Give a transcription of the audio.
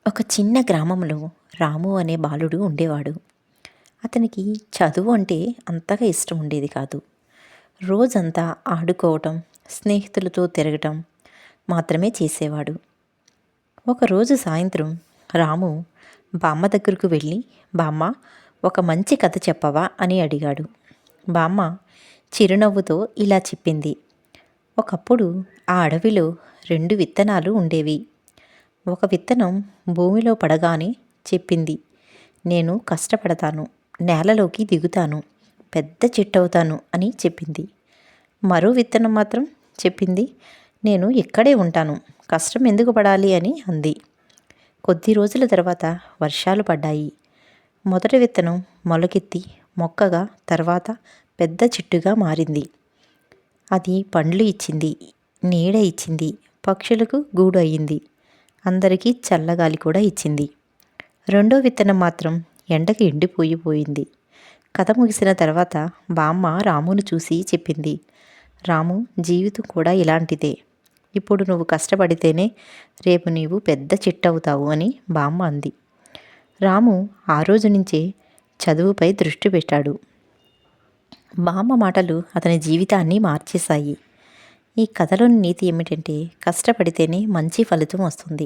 ఒక చిన్న గ్రామంలో రాము అనే బాలుడు ఉండేవాడు. అతనికి చదువు అంటే అంతగా ఇష్టం ఉండేది కాదు. రోజంతా ఆడుకోవటం, స్నేహితులతో తిరగటం మాత్రమే చేసేవాడు. ఒకరోజు సాయంత్రం రాము బామ్మ దగ్గరకు వెళ్ళి, బామ్మ, ఒక మంచి కథ చెప్పవా అని అడిగాడు. బామ్మ చిరునవ్వుతో ఇలా చెప్పింది. ఒకప్పుడు ఆ అడవిలో రెండు విత్తనాలు ఉండేవి. ఒక విత్తనం భూమిలో పడగానే చెప్పింది, నేను కష్టపడతాను, నేలలోకి దిగుతాను, పెద్ద చెట్టవుతాను అని చెప్పింది. మరో విత్తనం మాత్రం చెప్పింది, నేను ఇక్కడే ఉంటాను, కష్టం ఎందుకు పడాలి అని అంది. కొద్ది రోజుల తర్వాత వర్షాలు పడ్డాయి. మొదటి విత్తనం మొలకెత్తి మొక్కగా, తర్వాత పెద్ద చెట్టుగా మారింది. అది పండ్లు ఇచ్చింది, నీడ ఇచ్చింది, పక్షులకు గూడు అయ్యింది, అందరికీ చల్లగాలి కూడా ఇచ్చింది. రెండో విత్తనం మాత్రం ఎండకి ఎండిపోయిపోయింది. కథ ముగిసిన తర్వాత బామ్మ రామును చూసి చెప్పింది, రాము, జీవితం కూడా ఇలాంటిదే. ఇప్పుడు నువ్వు కష్టపడితేనే రేపు నీవు పెద్ద చెట్టు అవుతావు అని బామ్మ అంది. రాము ఆ రోజు నుంచే చదువుపై దృష్టి పెట్టాడు. బామ్మ మాటలు అతని జీవితాన్ని మార్చేశాయి. ఈ కథలోని నీతి ఏమిటంటే, కష్టపడితేనే మంచి ఫలితం వస్తుంది.